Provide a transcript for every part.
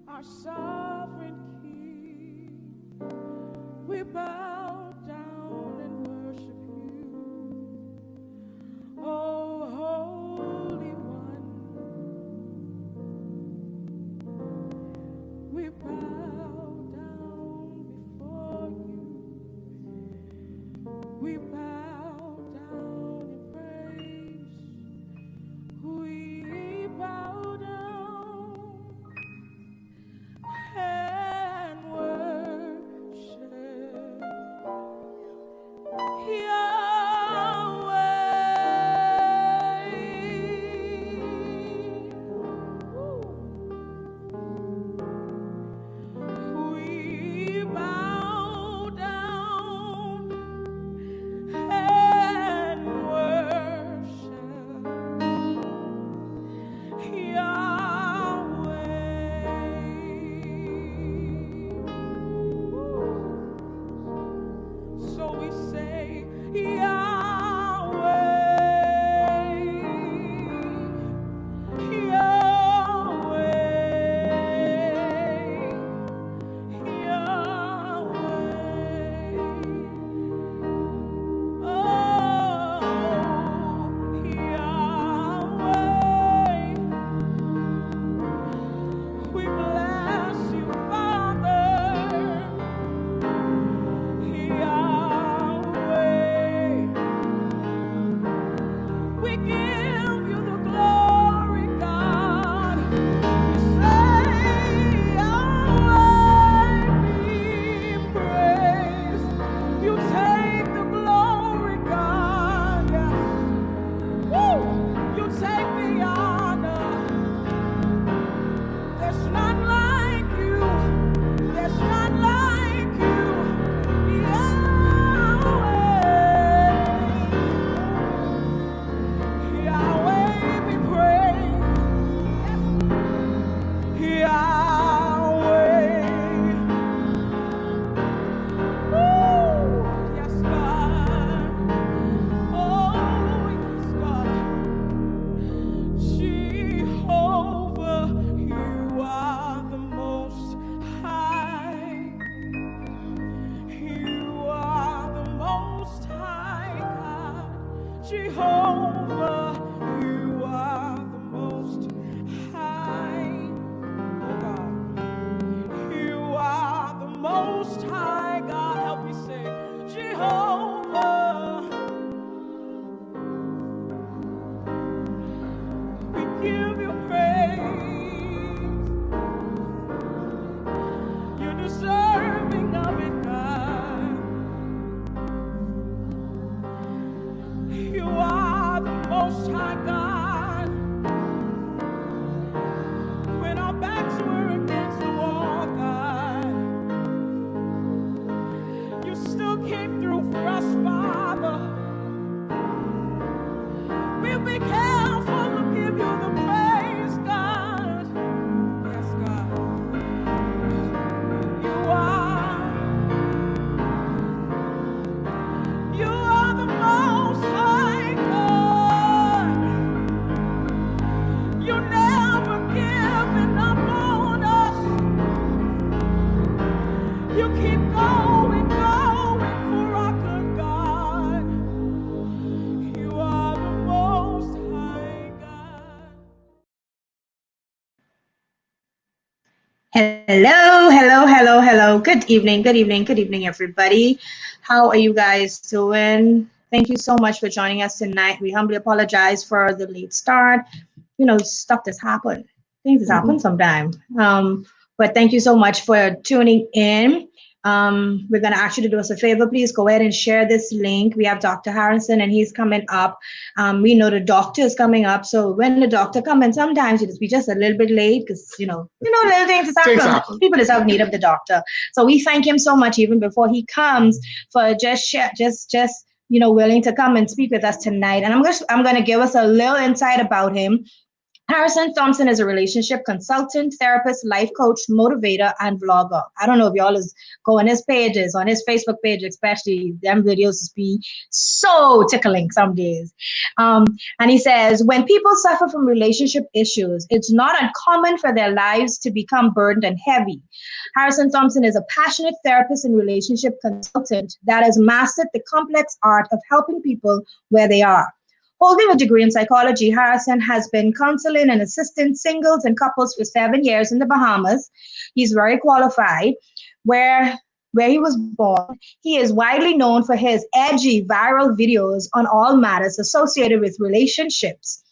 Our sovereign King, we bow down and worship you. Oh, Holy One, we bow down before you. We bow down in praise. We bow down and worship We bow down and worship So we say, Yahweh, Yahweh, Yahweh. Oh, Yahweh. We bless you, Father. We give you the glory, God. We say, Yahweh, be praised. You take the glory, God. Yes. Woo! You take the honor. There's none like you. There's none like you. Yahweh be praised. Yahweh. Woo. Yes, God. Oh, yes, God. Jehovah, you are the most high. You are the most high God. Jehovah, you are the most high. Oh God. You are the most high God. Help me sing. Jehovah, we give you praise. You're deserving of it, God. You are the most high God. When our backs were against the wall, God, you still came through for us, Father. We'll be careful to give you the praise, God. Yes, God. You are the most high God. You never given up on us. You keep going, going for our good God. You are the most high God. Hello, hello, hello, hello. Good evening, good evening, good evening, everybody. How are you guys doing? Thank you so much for joining us tonight. We humbly apologize for the late start. You know, stuff that's happened. Things that happen sometimes. But thank you so much for tuning in. We're going to ask you to do us a favor. Please go ahead and share this link. We have Dr. Harrison, and he's coming up. We know the doctor is coming up. So when the doctor comes, and sometimes we just a little bit late because, little things just Things happen. happen. People just have need of the doctor. So we thank him so much even before he comes for just willing to come and speak with us tonight. And I'm going to give us a little insight about him. Harrison Thompson is a relationship consultant, therapist, life coach, motivator, and vlogger. I don't know if y'all is go on his pages, on his Facebook page, especially them videos be so tickling some days. And he says, when people suffer from relationship issues, it's not uncommon for their lives to become burdened and heavy. Harrison Thompson is a passionate therapist and relationship consultant that has mastered the complex art of helping people where they are. Holding a degree in psychology, Harrison has been counseling and assisting singles and couples for 7 years in the Bahamas. He's very qualified. Where he was born, he is widely known for his edgy viral videos on all matters associated with relationships,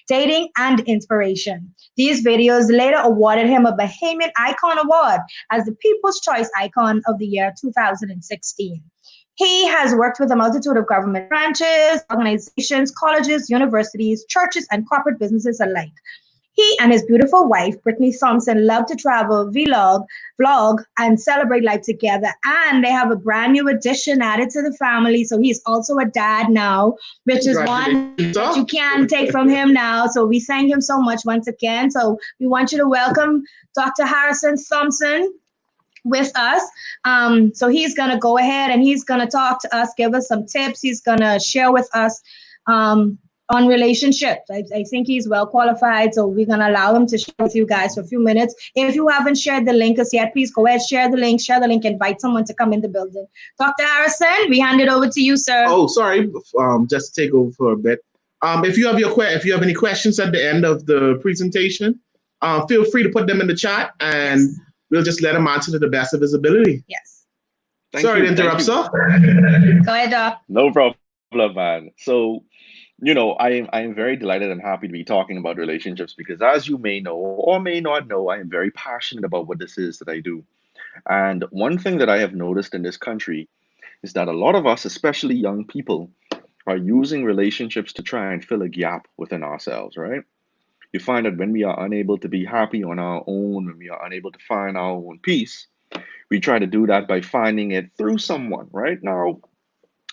dating, and inspiration. These videos later awarded him a Bahamian Icon Award as the People's Choice Icon of the year 2016. He has worked with a multitude of government branches, organizations, colleges, universities, churches, and corporate businesses alike. He and his beautiful wife, Brittany Thompson, love to travel, vlog, and celebrate life together. And they have a brand new addition added to the family. So he's also a dad now, which is one that you can take from him now. So we thank him so much once again. So we want you to welcome Dr. Harrison Thompson with us. So he's going to go ahead and he's going to talk to us, give us some tips. He's going to share with us on relationships. I think he's well qualified. So we're going to allow him to share with you guys for a few minutes. If you haven't shared the link as yet, please go ahead, share the link, invite someone to come in the building. Dr. Harrison, we hand it over to you, sir. Oh, sorry. Just take over for a bit. If you have any questions at the end of the presentation, feel free to put them in the chat and we'll just let him answer to the best of his ability. Yes. Sorry to interrupt, sir. Go ahead, Doc. No problem, man. So, I am very delighted and happy to be talking about relationships because, as you may know or may not know, I am very passionate about what this is that I do. And one thing that I have noticed in this country is that a lot of us, especially young people, are using relationships to try and fill a gap within ourselves, right? You find that when we are unable to be happy on our own, when we are unable to find our own peace, we try to do that by finding it through someone, right? Now,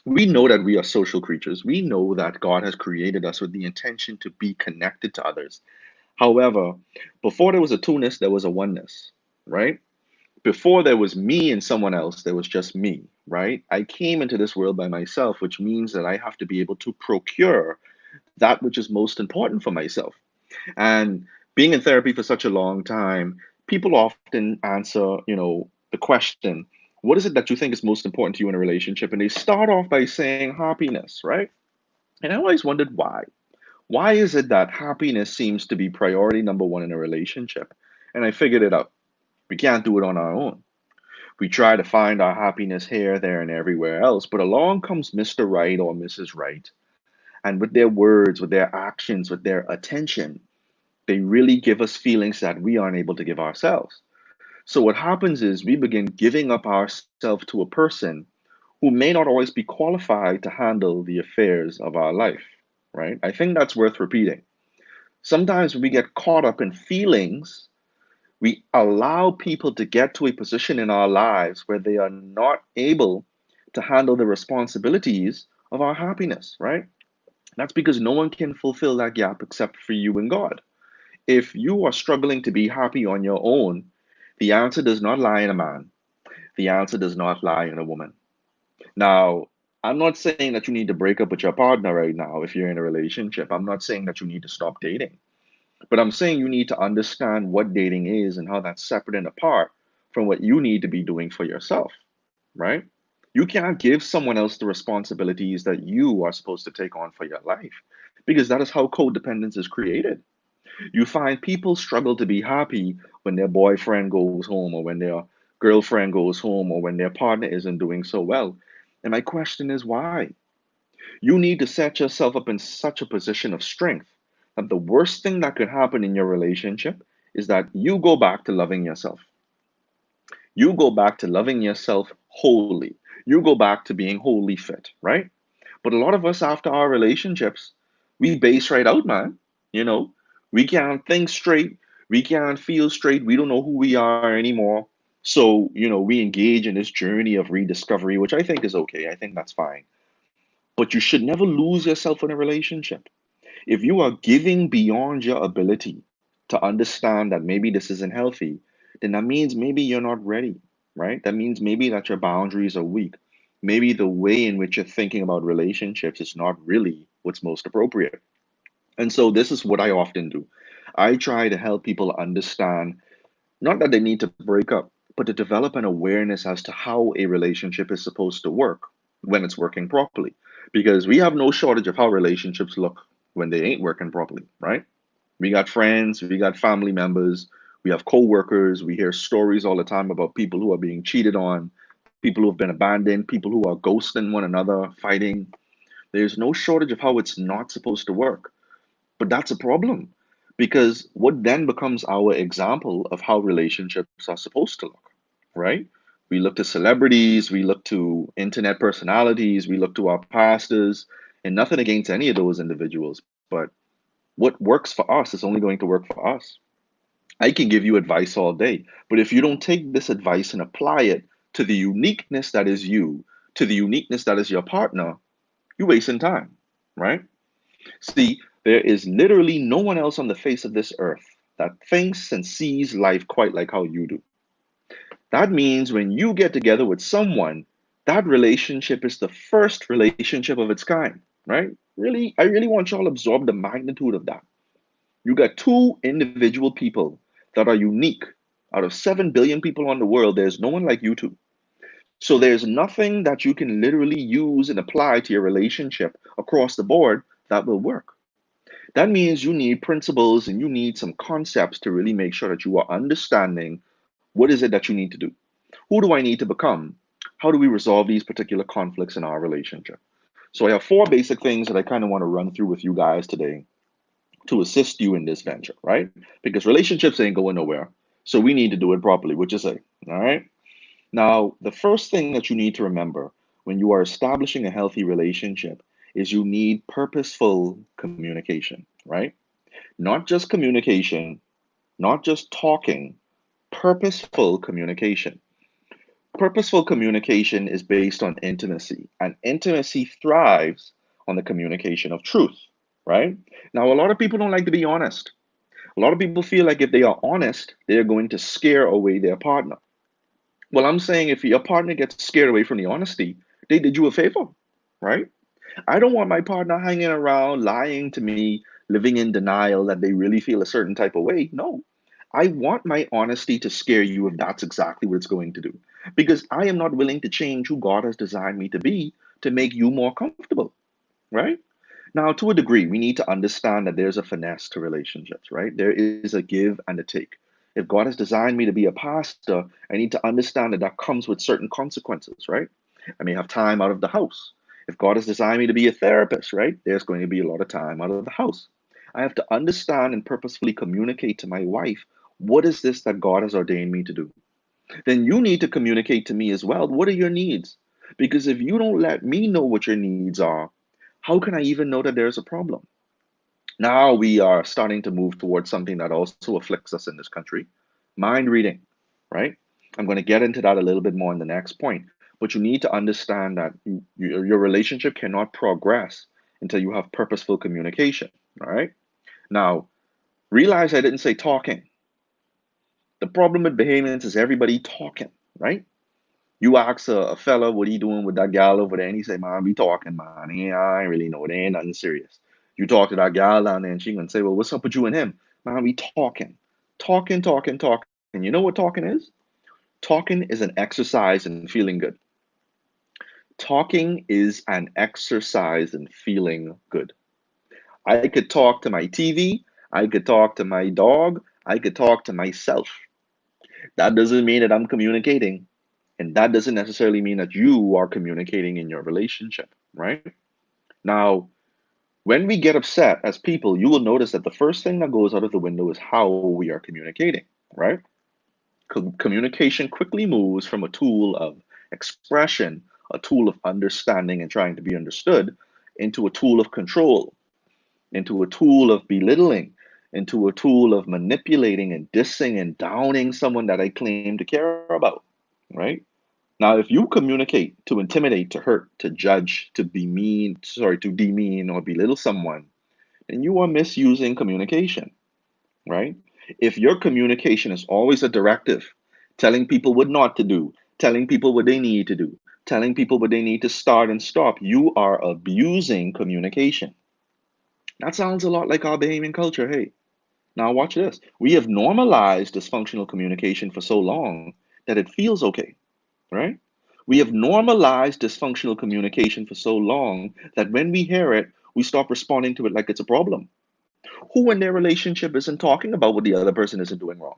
we know that we are social creatures. We know that God has created us with the intention to be connected to others. However, before there was a two-ness, there was a oneness, right? Before there was me and someone else, there was just me, right? I came into this world by myself, which means that I have to be able to procure that which is most important for myself. And being in therapy for such a long time, people often answer, the question, what is it that you think is most important to you in a relationship? And they start off by saying happiness, right? And I always wondered why. Why is it that happiness seems to be priority number one in a relationship? And I figured it out. We can't do it on our own. We try to find our happiness here, there, and everywhere else, but along comes Mr. Right or Mrs. Right. And with their words, with their actions, with their attention, they really give us feelings that we aren't able to give ourselves. So what happens is we begin giving up ourselves to a person who may not always be qualified to handle the affairs of our life, right? I think that's worth repeating. Sometimes when we get caught up in feelings, we allow people to get to a position in our lives where they are not able to handle the responsibilities of our happiness, right? That's because no one can fulfill that gap except for you and God. If you are struggling to be happy on your own, the answer does not lie in a man. The answer does not lie in a woman. Now, I'm not saying that you need to break up with your partner right now if you're in a relationship. I'm not saying that you need to stop dating. But I'm saying you need to understand what dating is and how that's separate and apart from what you need to be doing for yourself, right? You can't give someone else the responsibilities that you are supposed to take on for your life because that is how codependence is created. You find people struggle to be happy when their boyfriend goes home or when their girlfriend goes home or when their partner isn't doing so well. And my question is why? You need to set yourself up in such a position of strength that the worst thing that could happen in your relationship is that you go back to loving yourself. You go back to loving yourself wholly. You go back to being wholly fit, right? But a lot of us, after our relationships, we base right out, man. You know, we can't think straight. We can't feel straight. We don't know who we are anymore. So, we engage in this journey of rediscovery, which I think is okay. I think that's fine. But you should never lose yourself in a relationship. If you are giving beyond your ability to understand that maybe this isn't healthy, then that means maybe you're not ready, right? That means maybe that your boundaries are weak. Maybe the way in which you're thinking about relationships is not really what's most appropriate. And so this is what I often do. I try to help people understand not that they need to break up, but to develop an awareness as to how a relationship is supposed to work when it's working properly. Because we have no shortage of how relationships look when they ain't working properly, right? We got friends, we got family members, we have co-workers, we hear stories all the time about people who are being cheated on, people who have been abandoned, people who are ghosting one another, fighting. There's no shortage of how it's not supposed to work. But that's a problem because what then becomes our example of how relationships are supposed to look, right? We look to celebrities, we look to internet personalities, we look to our pastors, and nothing against any of those individuals. But what works for us is only going to work for us. I can give you advice all day, but if you don't take this advice and apply it to the uniqueness that is you, to the uniqueness that is your partner, you're wasting time, right? See, there is literally no one else on the face of this earth that thinks and sees life quite like how you do. That means when you get together with someone, that relationship is the first relationship of its kind, right? Really, I really want y'all to absorb the magnitude of that. You got two individual people that are unique. Out of 7 billion people on the world, there's no one like you two. So there's nothing that you can literally use and apply to your relationship across the board that will work. That means you need principles and you need some concepts to really make sure that you are understanding what is it that you need to do. Who do I need to become? How do we resolve these particular conflicts in our relationship? So I have four basic things that I kind of want to run through with you guys today to assist you in this venture, right? Because relationships ain't going nowhere. So we need to do it properly, which is say, all right? Now, the first thing that you need to remember when you are establishing a healthy relationship is you need purposeful communication, right? Not just communication, not just talking, purposeful communication. Purposeful communication is based on intimacy, and intimacy thrives on the communication of truth, right? Now, a lot of people don't like to be honest. A lot of people feel like if they are honest, they're going to scare away their partner. Well, I'm saying if your partner gets scared away from the honesty, they did you a favor, right? I don't want my partner hanging around, lying to me, living in denial that they really feel a certain type of way. No, I want my honesty to scare you if that's exactly what it's going to do. Because I am not willing to change who God has designed me to be to make you more comfortable, right? Now, to a degree, we need to understand that there's a finesse to relationships, right? There is a give and a take. If God has designed me to be a pastor, I need to understand that that comes with certain consequences, right? I may have time out of the house. If God has designed me to be a therapist, right, there's going to be a lot of time out of the house. I have to understand and purposefully communicate to my wife what is this that God has ordained me to do. Then you need to communicate to me as well. What are your needs? Because if you don't let me know what your needs are, how can I even know that there's a problem? Now we are starting to move towards something that also afflicts us in this country, mind reading, right? I'm going to get into that a little bit more in the next point. But you need to understand that your relationship cannot progress until you have purposeful communication, all right? Now, realize I didn't say talking. The problem with Bahamians is everybody talking, right? You ask a fella what he doing with that gal over there, and he say, "Man, we talking, man. I ain't really know. It ain't nothing serious." You talk to that gal down there, and she gonna say, "Well, what's up with you and him?" Man, we talking, talking, talking, talking. You know what talking is? Talking is an exercise in feeling good. Talking is an exercise in feeling good. I could talk to my TV. I could talk to my dog. I could talk to myself. That doesn't mean that I'm communicating. And that doesn't necessarily mean that you are communicating in your relationship, right? Now, when we get upset as people, you will notice that the first thing that goes out of the window is how we are communicating, right? Communication quickly moves from a tool of expression, a tool of understanding and trying to be understood, into a tool of control, into a tool of belittling, into a tool of manipulating and dissing and downing someone that I claim to care about, right? Now, if you communicate to intimidate, to hurt, to judge, to be mean, sorry, to demean or belittle someone, then you are misusing communication, right? If your communication is always a directive, telling people what not to do, telling people what they need to do, telling people what they need to start and stop, you are abusing communication. That sounds a lot like our Bahamian culture. Hey, now watch this. We have normalized dysfunctional communication for so long that it feels okay, right? We have normalized dysfunctional communication for so long that when we hear it, we stop responding to it like it's a problem. Who in their relationship isn't talking about what the other person isn't doing wrong?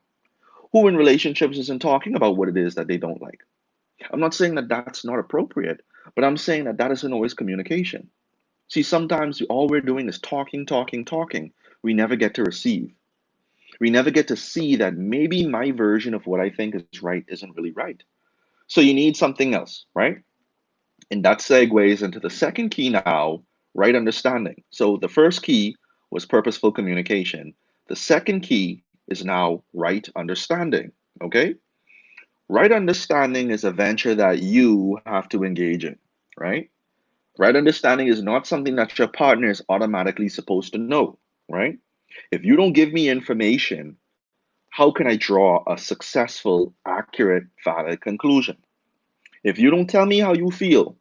Who in relationships isn't talking about what it is that they don't like? I'm not saying that that's not appropriate, but I'm saying that that isn't always communication. See, sometimes all we're doing is talking, talking, talking. We never get to receive. We never get to see that maybe my version of what I think is right isn't really right. So you need something else, right? And that segues into the second key now, right understanding. So the first key was purposeful communication. The second key is now right understanding. Okay? Right understanding is a venture that you have to engage in, right? Right understanding is not something that your partner is automatically supposed to know, right? If you don't give me information, how can I draw a successful, accurate, valid conclusion? If you don't tell me how you feel,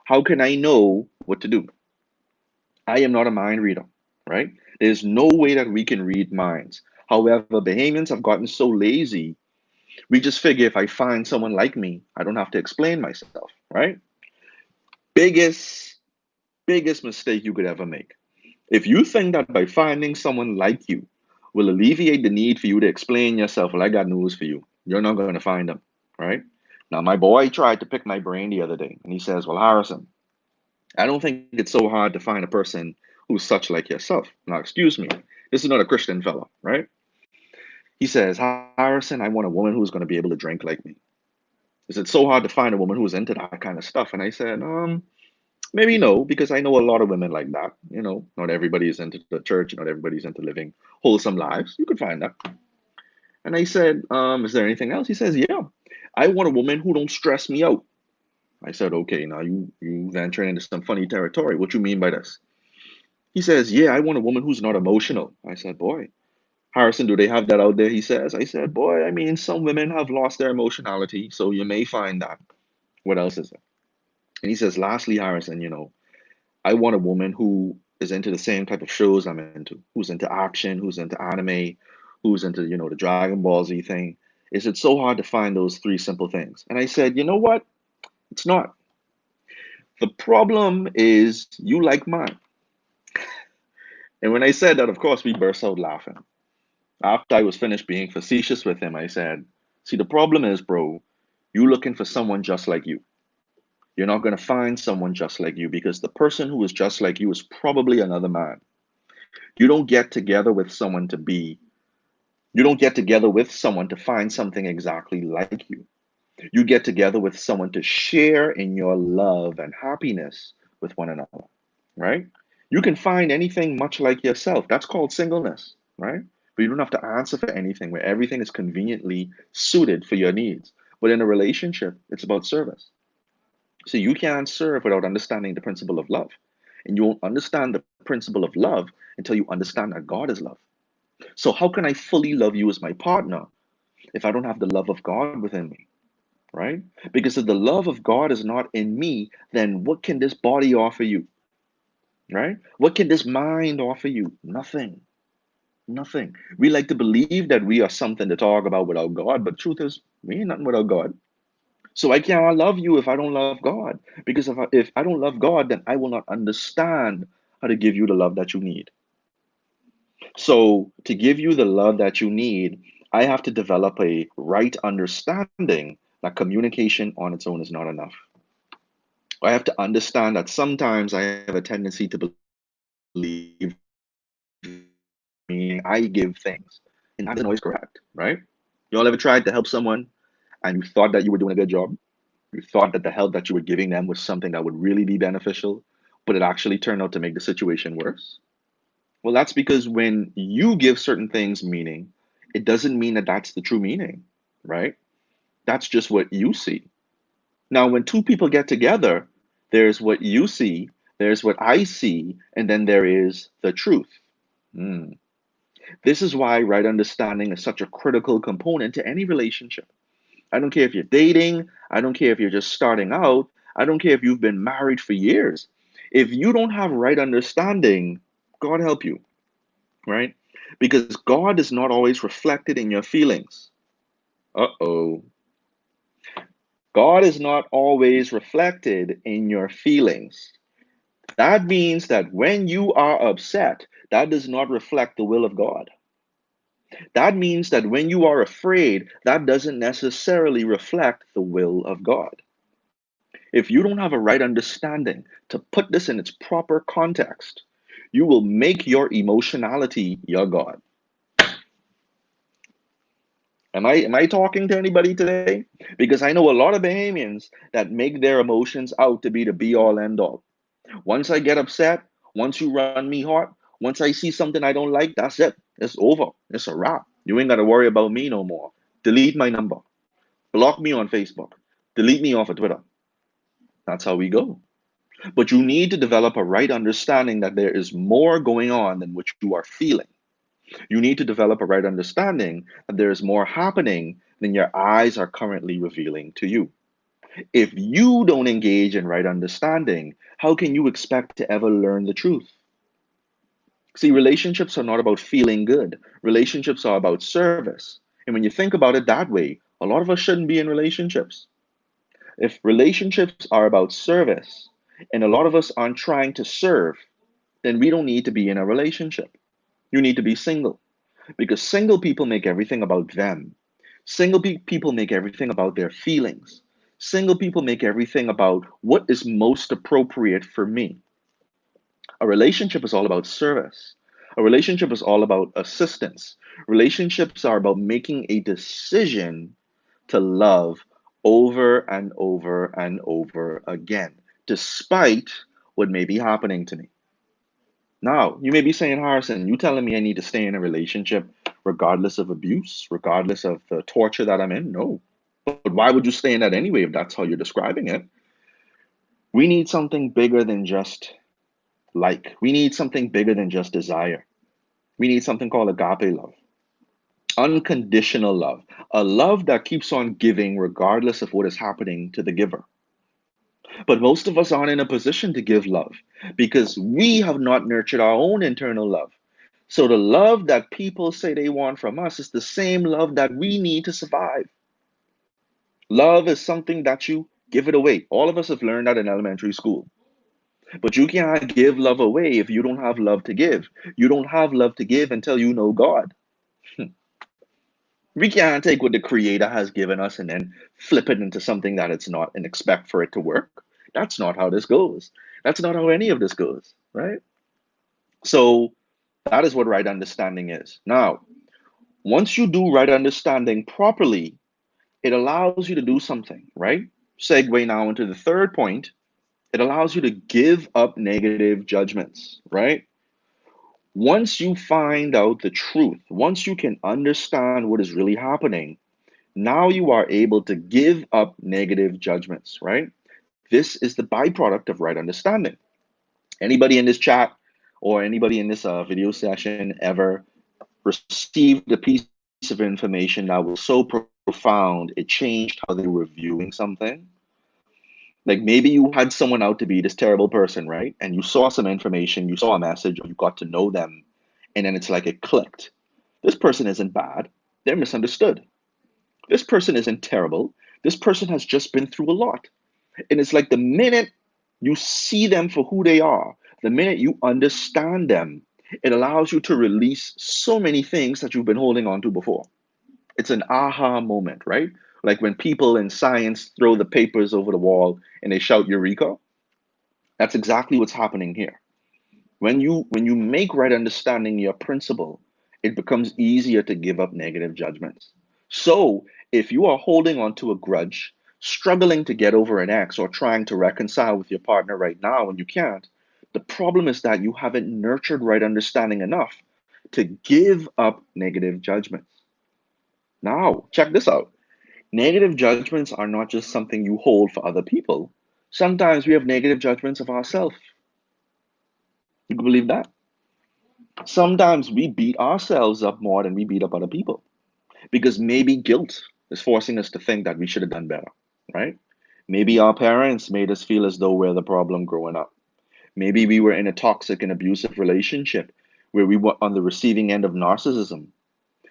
how can I know what to do? I am not a mind reader, right? There's no way that we can read minds. However, Bahamians have gotten so lazy, we just figure if I find someone like me, I don't have to explain myself, right? Biggest, biggest mistake you could ever make. If you think that by finding someone like you will alleviate the need for you to explain yourself, well, I got news for you. You're not going to find them, right? Now, my boy tried to pick my brain the other day, and he says, well, Harrison, I don't think it's so hard to find a person who's such like yourself. Now, excuse me, this is not a Christian fella, right? He says, Harrison, I want a woman who's going to be able to drink like me. Is it so hard to find a woman who's into that kind of stuff? And I said, maybe no, because I know a lot of women like that. You know, not everybody is into the church, not everybody's into living wholesome lives. You could find that. And I said, is there anything else? He says, yeah, I want a woman who don't stress me out. I said, okay, now you venturing into some funny territory. What you mean by this? He says, yeah, I want a woman who's not emotional. I said, boy, Harrison, do they have that out there? He says, I said, boy, I mean, some women have lost their emotionality, so you may find that. What else is there? And he says, lastly, Harrison, I want a woman who is into the same type of shows I'm into, who's into action, who's into anime, who's into, the Dragon Ball Z thing. Is it so hard to find those three simple things? And I said, you know what? It's not. The problem is you like mine. And when I said that, of course, we burst out laughing. After I was finished being facetious with him, I said, see, the problem is, bro, you looking for someone just like you. You're not going to find someone just like you because the person who is just like you is probably another man. You don't get together with someone to be, you don't get together with someone to find something exactly like you. You get together with someone to share in your love and happiness with one another, right? You can find anything much like yourself. That's called singleness, right? But you don't have to answer for anything where everything is conveniently suited for your needs. But in a relationship, it's about service. So you can't serve without understanding the principle of love. And you won't understand the principle of love until you understand that God is love. So how can I fully love you as my partner if I don't have the love of God within me? Right? Because if the love of God is not in me, then what can this body offer you? Right? What can this mind offer you? Nothing. Nothing. We like to believe that we are something to talk about without God, but the truth is, we ain't nothing without God. So I cannot love you if I don't love God. Because if I don't love God, then I will not understand how to give you the love that you need. So to give you the love that you need, I have to develop a right understanding that communication on its own is not enough. I have to understand that sometimes I have a tendency to believe meaning I give things, and that isn't always correct, right? You all ever tried to help someone and you thought that you were doing a good job? You thought that the help that you were giving them was something that would really be beneficial, but it actually turned out to make the situation worse? Well, that's because when you give certain things meaning, it doesn't mean that that's the true meaning, right? That's just what you see. Now, when two people get together, there's what you see, there's what I see, and then there is the truth. Hmm. This is why right understanding is such a critical component to any relationship. I don't care if you're dating, I don't care if you're just starting out, I don't care if you've been married for years. If you don't have right understanding, God help you, right? Because God is not always reflected in your feelings. Uh-oh. God is not always reflected in your feelings. That means that when you are upset, that does not reflect the will of God. That means that when you are afraid, that doesn't necessarily reflect the will of God. If you don't have a right understanding to put this in its proper context, you will make your emotionality your God. Am I talking to anybody today? Because I know a lot of Bahamians that make their emotions out to be the be all end all. Once I get upset, once you run me hot, once I see something I don't like, that's it. It's over. It's a wrap. You ain't got to worry about me no more. Delete my number. Block me on Facebook. Delete me off of Twitter. That's how we go. But you need to develop a right understanding that there is more going on than what you are feeling. You need to develop a right understanding that there is more happening than your eyes are currently revealing to you. If you don't engage in right understanding, how can you expect to ever learn the truth? See, relationships are not about feeling good. Relationships are about service. And when you think about it that way, a lot of us shouldn't be in relationships. If relationships are about service and a lot of us aren't trying to serve, then we don't need to be in a relationship. You need to be single because single people make everything about them. People make everything about their feelings. Single people make everything about what is most appropriate for me. A relationship is all about service. A relationship is all about assistance. Relationships are about making a decision to love over and over and over again, despite what may be happening to me. Now, you may be saying, Harrison, you telling me I need to stay in a relationship regardless of abuse, regardless of the torture that I'm in? No. But why would you stay in that anyway if that's how you're describing it? We need something bigger than just like. We need something bigger than just desire. We need something called agape love, unconditional love, a love that keeps on giving regardless of what is happening to the giver. But most of us aren't in a position to give love because we have not nurtured our own internal love. So the love that people say they want from us is the same love that we need to survive. Love is something that you give it away. All of us have learned that in elementary school. But you can't give love away if you don't have love to give. You don't have love to give until you know God. We can't take what the Creator has given us and then flip it into something that it's not and expect for it to work. That's not how this goes. That's not how any of this goes, right? So that is what right understanding is. Now, once you do right understanding properly, it allows you to do something, right? Segue now into the third point. It allows you to give up negative judgments, right? Once you find out the truth, once you can understand what is really happening, now you are able to give up negative judgments, right? This is the byproduct of right understanding. Anybody in this chat or anybody in this video session ever received a piece of information that was so profound it changed how they were viewing something? Like maybe you had someone out to be this terrible person, right? And you saw some information, you saw a message, or you got to know them, and then it's like it clicked. This person isn't bad, they're misunderstood. This person isn't terrible, this person has just been through a lot. And it's like the minute you see them for who they are, the minute you understand them, it allows you to release so many things that you've been holding on to before. It's an aha moment, right? Like when people in science throw the papers over the wall and they shout Eureka. That's exactly what's happening here. When you make right understanding your principle, it becomes easier to give up negative judgments. So if you are holding on to a grudge, struggling to get over an ex, or trying to reconcile with your partner right now and you can't, the problem is that you haven't nurtured right understanding enough to give up negative judgments. Now, check this out. Negative judgments are not just something you hold for other people. Sometimes we have negative judgments of ourselves. You can believe that? Sometimes we beat ourselves up more than we beat up other people because maybe guilt is forcing us to think that we should have done better, right? Maybe our parents made us feel as though we're the problem growing up. Maybe we were in a toxic and abusive relationship where we were on the receiving end of narcissism.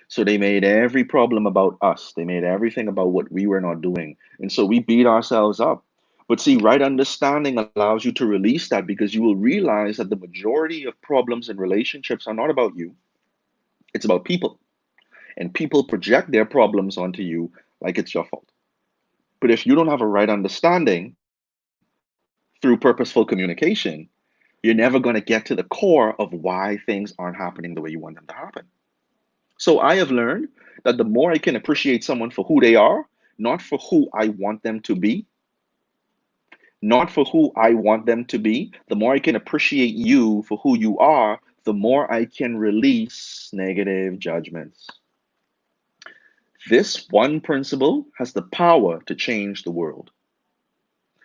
So they made every problem about us. They made everything about what we were not doing. And so we beat ourselves up. But see, right understanding allows you to release that because you will realize that the majority of problems in relationships are not about you, it's about people. And people project their problems onto you like it's your fault. But if you don't have a right understanding through purposeful communication, you're never going to get to the core of why things aren't happening the way you want them to happen. So I have learned that the more I can appreciate someone for who they are, not for who I want them to be, not for who I want them to be, the more I can appreciate you for who you are, the more I can release negative judgments. This one principle has the power to change the world.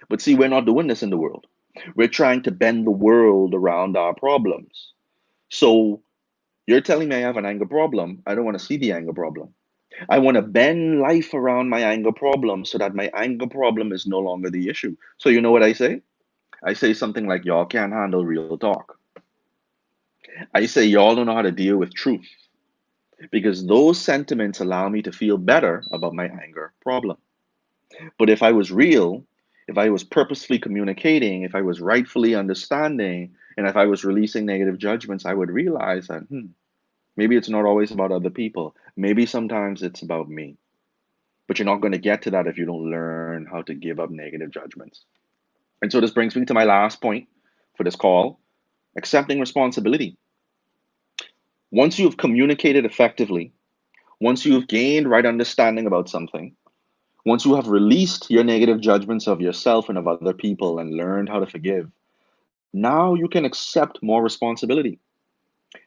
But see, we're not doing this in the world. We're trying to bend the world around our problems. So you're telling me I have an anger problem. I don't want to see the anger problem. I want to bend life around my anger problem so that my anger problem is no longer the issue. So you know what I say? I say something like, y'all can't handle real talk. I say, y'all don't know how to deal with truth because those sentiments allow me to feel better about my anger problem. But if I was real, if I was purposefully communicating, if I was rightfully understanding, and if I was releasing negative judgments, I would realize that, maybe it's not always about other people. Maybe sometimes it's about me. But you're not going to get to that if you don't learn how to give up negative judgments. And so this brings me to my last point for this call, accepting responsibility. Once you've communicated effectively, once you've gained right understanding about something, once you have released your negative judgments of yourself and of other people and learned how to forgive, now you can accept more responsibility.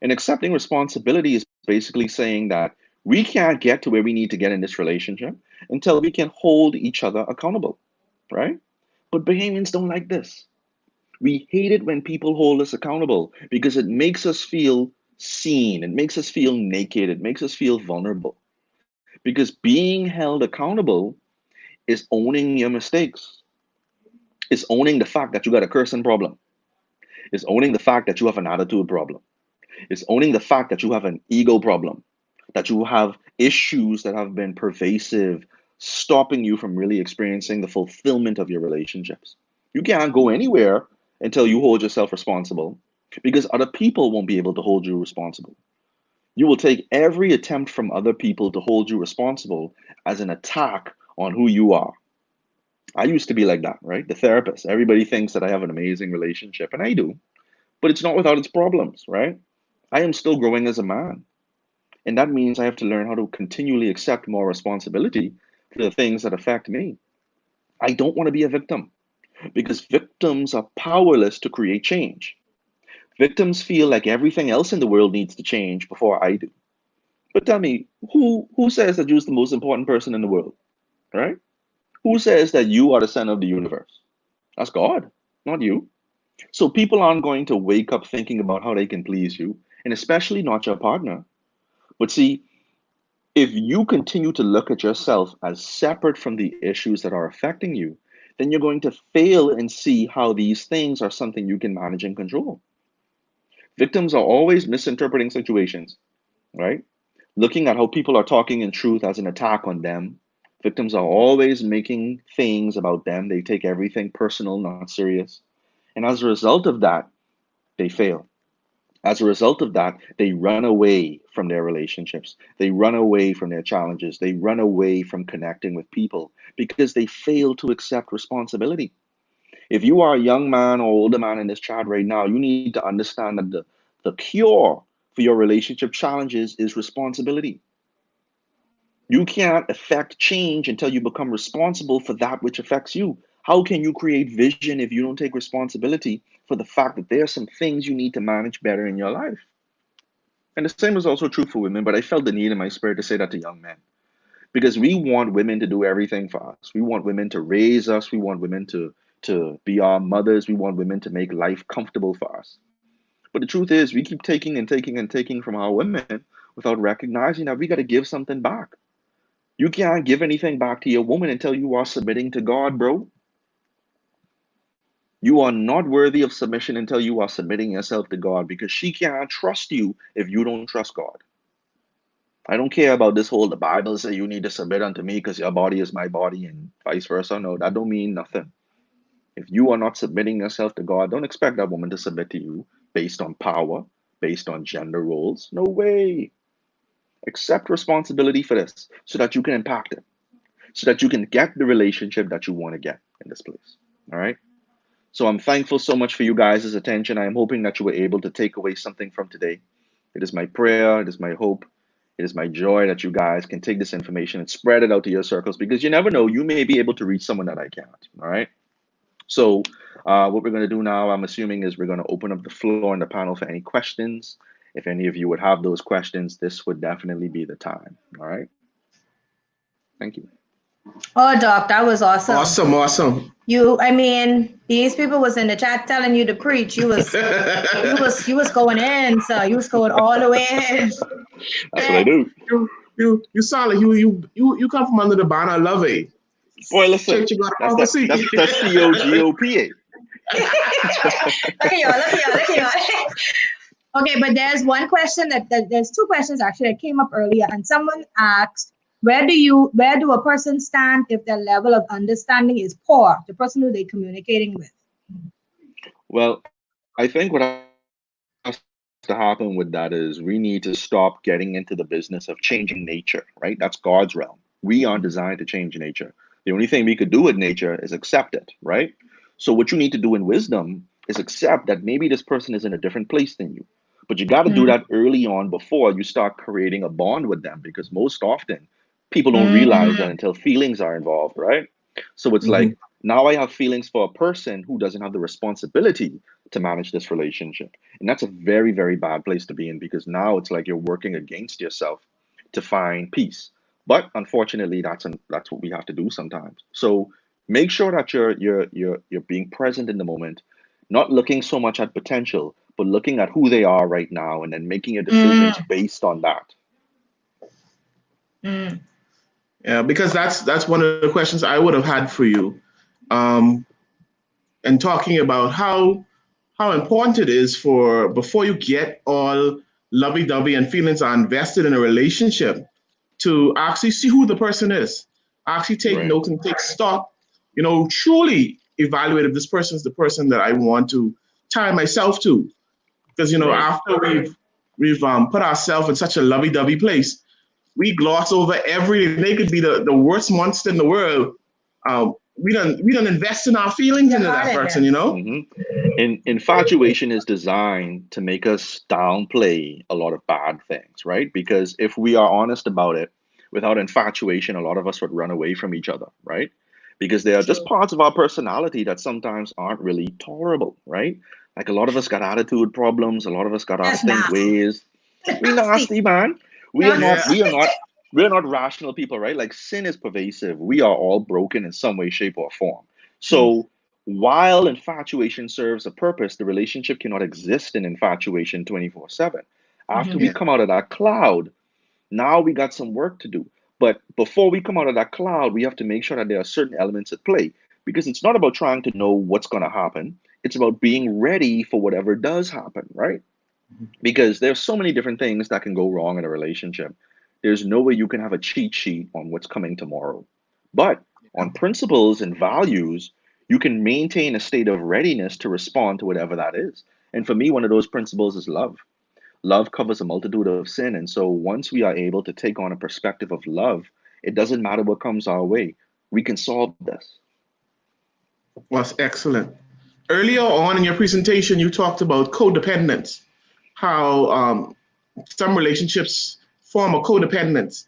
And accepting responsibility is basically saying that we can't get to where we need to get in this relationship until we can hold each other accountable, right? But Bahamians don't like this. We hate it when people hold us accountable because it makes us feel seen, it makes us feel naked, it makes us feel vulnerable. Because being held accountable is owning your mistakes, it's owning the fact that you got a cursing problem, it's owning the fact that you have an attitude problem, it's owning the fact that you have an ego problem, that you have issues that have been pervasive, stopping you from really experiencing the fulfillment of your relationships. You can't go anywhere until you hold yourself responsible because other people won't be able to hold you responsible. You will take every attempt from other people to hold you responsible as an attack on who you are. I used to be like that, right? The therapist. Everybody thinks that I have an amazing relationship, and I do, but it's not without its problems, right? I am still growing as a man. And that means I have to learn how to continually accept more responsibility for the things that affect me. I don't want to be a victim because victims are powerless to create change. Victims feel like everything else in the world needs to change before I do. But tell me, who says that you're the most important person in the world, right? Who says that you are the center of the universe? That's God, not you. So people aren't going to wake up thinking about how they can please you, and especially not your partner. But see, if you continue to look at yourself as separate from the issues that are affecting you, then you're going to fail and see how these things are something you can manage and control. Victims are always misinterpreting situations, right? Looking at how people are talking in truth as an attack on them. Victims are always making things about them. They take everything personal, not serious. And as a result of that, they fail. As a result of that, they run away from their relationships. They run away from their challenges. They run away from connecting with people because they fail to accept responsibility. If you are a young man or older man in this chat right now, you need to understand that the cure for your relationship challenges is responsibility. You can't affect change until you become responsible for that which affects you. How can you create vision if you don't take responsibility for the fact that there are some things you need to manage better in your life? And the same is also true for women, but I felt the need in my spirit to say that to young men. Because we want women to do everything for us. We want women to raise us. We want women to be our mothers. We want women to make life comfortable for us. But the truth is, we keep taking and taking and taking from our women without recognizing that we got to give something back. You can't give anything back to your woman until you are submitting to God, bro. You are not worthy of submission until you are submitting yourself to God, because she can't trust you if you don't trust God. I don't care about this whole the Bible say you need to submit unto me because your body is my body and vice versa. No, that don't mean nothing. If you are not submitting yourself to God, don't expect that woman to submit to you based on power, based on gender roles. No way. Accept responsibility for this so that you can impact it, so that you can get the relationship that you want to get in this place. All right. So I'm thankful so much for you guys' attention. I am hoping that you were able to take away something from today. It is my prayer, it is my hope, it is my joy that you guys can take this information and spread it out to your circles, because you never know, you may be able to reach someone that I can't. All right. So what we're going to do now, I'm assuming, is we're going to open up the floor and the panel for any questions. If any of you would have those questions, this would definitely be the time. All right. Thank you. Oh, Doc, that was awesome. Awesome. I mean, these people was in the chat telling you to preach. You was going in, so you was going all the way in. That's what I do. You sound like you come from under the banner of love, eh? Boy, listen, Church of God that's prophecy. that's COGOPA. Look at y'all. Okay, but there's one question that there's two questions actually that came up earlier, and someone asked, where do a person stand if their level of understanding is poor, the person who they're communicating with? Well, I think what has to happen with that is we need to stop getting into the business of changing nature, right? That's God's realm. We aren't designed to change nature. The only thing we could do with nature is accept it, right? So what you need to do in wisdom is accept that maybe this person is in a different place than you. But you got to do that early on before you start creating a bond with them, because most often people don't realize that until feelings are involved, right? So it's like, now I have feelings for a person who doesn't have the responsibility to manage this relationship. And that's a very, very bad place to be in, because now it's like you're working against yourself to find peace. But unfortunately, that's what we have to do sometimes. So make sure that you're being present in the moment, not looking so much at potential, but looking at who they are right now and then making your decisions based on that. Yeah, because that's one of the questions I would have had for you, and talking about how important it is for, before you get all lovey-dovey and feelings are invested in a relationship, to actually see who the person is, actually take Right. note and take stock, truly evaluate if this person is the person that I want to tie myself to. Because Right. after we've put ourselves in such a lovey-dovey place, we gloss over everything. They could be the worst monster in the world. We don't invest in our feelings into that person, Infatuation is designed to make us downplay a lot of bad things, right? Because if we are honest about it, without infatuation, a lot of us would run away from each other, right? Because there are just parts of our personality that sometimes aren't really tolerable, right? Like a lot of us got attitude problems, a lot of us got our stink ways. We nasty, man. We are not, we are not, we're not rational people, right? Like sin is pervasive. We are all broken in some way, shape, or form. So while infatuation serves a purpose, the relationship cannot exist in infatuation 24/7. After we come out of that cloud, now we got some work to do. But before we come out of that cloud, we have to make sure that there are certain elements at play, because it's not about trying to know what's going to happen. It's about being ready for whatever does happen, right? Because there's so many different things that can go wrong in a relationship. There's no way you can have a cheat sheet on what's coming tomorrow. But on principles and values, you can maintain a state of readiness to respond to whatever that is. And for me, one of those principles is love. Love covers a multitude of sin. And so once we are able to take on a perspective of love, it doesn't matter what comes our way. We can solve this. Was excellent. Earlier on in your presentation, you talked about codependence, how some relationships form a codependence.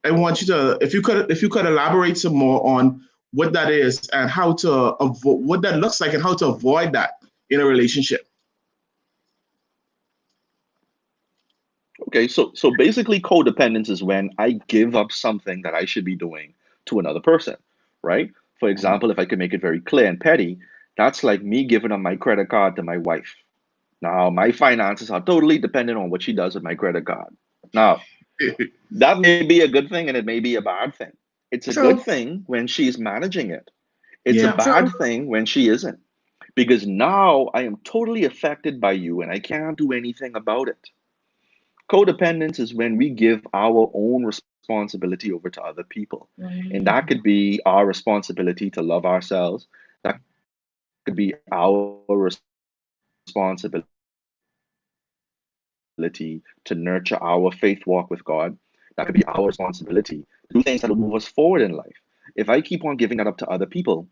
I want you to, if you could elaborate some more on what that is and how to avoid what that looks like and how to avoid that in a relationship. Okay, so basically codependence is when I give up something that I should be doing to another person, right? For example, if I could make it very clear and petty, that's like me giving up my credit card to my wife. Now, my finances are totally dependent on what she does with my credit card. Now, that may be a good thing and it may be a bad thing. It's a good True. thing when she's managing it. It's a Yeah. bad True. thing when she isn't, because now I am totally affected by you and I can't do anything about it. Codependence is when we give our own responsibility over to other people. And that Mm. could be our responsibility to love ourselves. That could be our responsibility to nurture our faith walk with God. That could be our responsibility to do things that will move us forward in life. If I keep on giving that up to other people,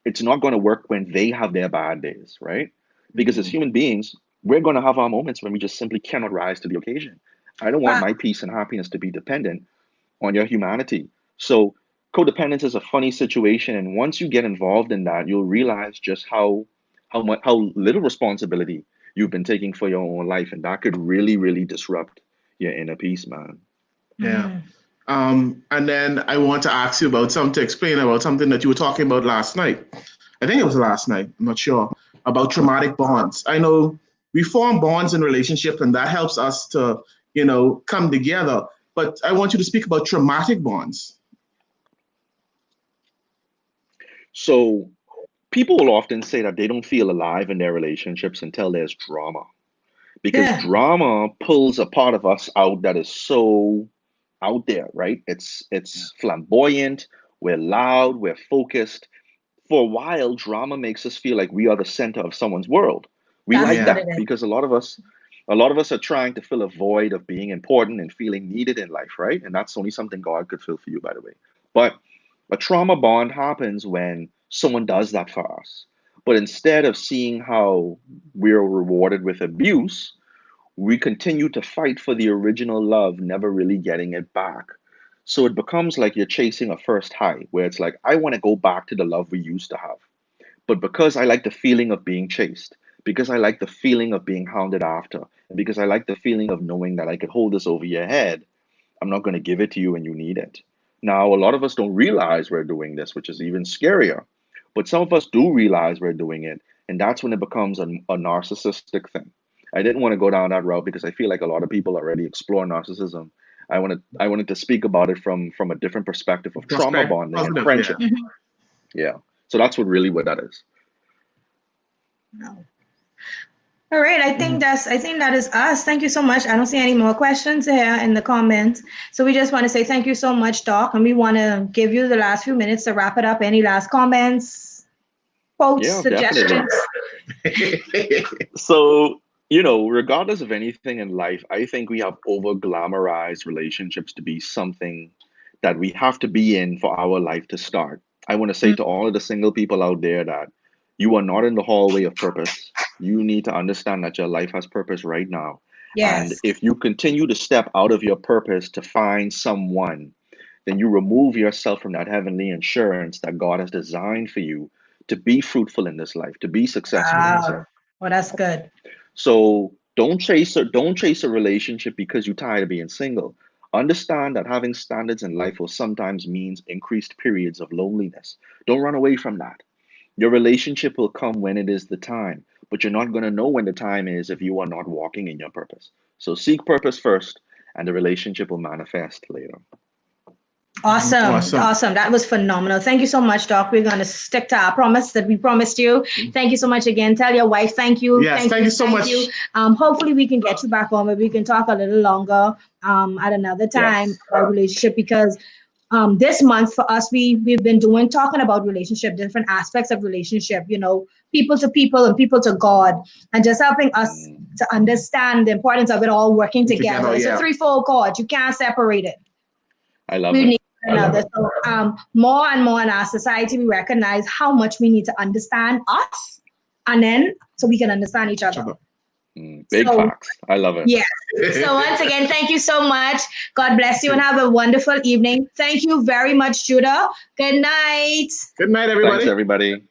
it's not going to work when they have their bad days, right? Because as human beings, we're going to have our moments when we just simply cannot rise to the occasion. I don't want my peace and happiness to be dependent on your humanity. So codependence is a funny situation, and once you get involved in that, you'll realize just how little responsibility you've been taking for your own life, and that could really disrupt your inner peace, man. Yeah. Mm. And then I want to ask you about something to explain about something that you were talking about last night. I think it was last night, I'm not sure, about traumatic bonds. I know we form bonds in relationships and that helps us to, come together. But I want you to speak about traumatic bonds. So people will often say that they don't feel alive in their relationships until there's drama, because Yeah. drama pulls a part of us out that is so out there, right? It's flamboyant, we're loud, we're focused. For a while, drama makes us feel like we are the center of someone's world. We That's like Yeah. what it that is. because a lot of us are trying to fill a void of being important and feeling needed in life, right? And that's only something God could fill for you, by the way. But a trauma bond happens when someone does that for us. But instead of seeing how we're rewarded with abuse, we continue to fight for the original love, never really getting it back. So it becomes like you're chasing a first high, where it's like, I want to go back to the love we used to have. But because I like the feeling of being chased, because I like the feeling of being hounded after, and because I like the feeling of knowing that I could hold this over your head, I'm not going to give it to you when you need it. Now, a lot of us don't realize we're doing this, which is even scarier. But some of us do realize we're doing it, and that's when it becomes a narcissistic thing. I didn't want to go down that route because I feel like a lot of people already explore narcissism. I wanted to speak about it from a different perspective of trauma Prospect bonding and positive, yeah. friendship. Yeah. So that's what that is. Mhm. All right, Mhm. I think that is us. Thank you so much. I don't see any more questions here in the comments. So we just want to say thank you so much, Doc, and we want to give you the last few minutes to wrap it up. Any last comments, quotes, Yeah, definitely. suggestions? So, regardless of anything in life, I think we have over glamorized relationships to be something that we have to be in for our life to start. I want to say Mm. to all of the single people out there that you are not in the hallway of purpose. You need to understand that your life has purpose right now. And Yes. if you continue to step out of your purpose to find someone, then you remove yourself from that heavenly insurance that God has designed for you to be fruitful in this life, to be successful in this Wow. life. Well, that's good. So don't chase a relationship because you're tired of being single. Understand that having standards in life will sometimes means increased periods of loneliness. Don't run away from that. Your relationship will come when it is the time, but you're not going to know when the time is if you are not walking in your purpose. So seek purpose first, and the relationship will manifest later. Awesome. Awesome. Awesome. That was phenomenal. Thank you so much, Doc. We're going to stick to our promise that we promised you. Thank you so much again. Tell your wife thank you. Yes, Thank thank you. you so Thank much. you. Hopefully, we can get you back on, but we can talk a little longer at another time Yes. about relationship because this month for us, we've been talking about relationship, different aspects of relationship, people to people and people to God, and just helping us Mm, to understand the importance of it all working together. Together, It's a yeah. threefold cord. You can't separate it. I love We it. need I one love another. it. So more and more in our society, we recognize how much we need to understand us, and then so we can understand each Each other. other. Big So, facts. I love it. yeah. So once again, thank you so much. God bless you and have a wonderful evening. Thank you very much, Judah. Good night. Good night, Thanks, everybody. everybody.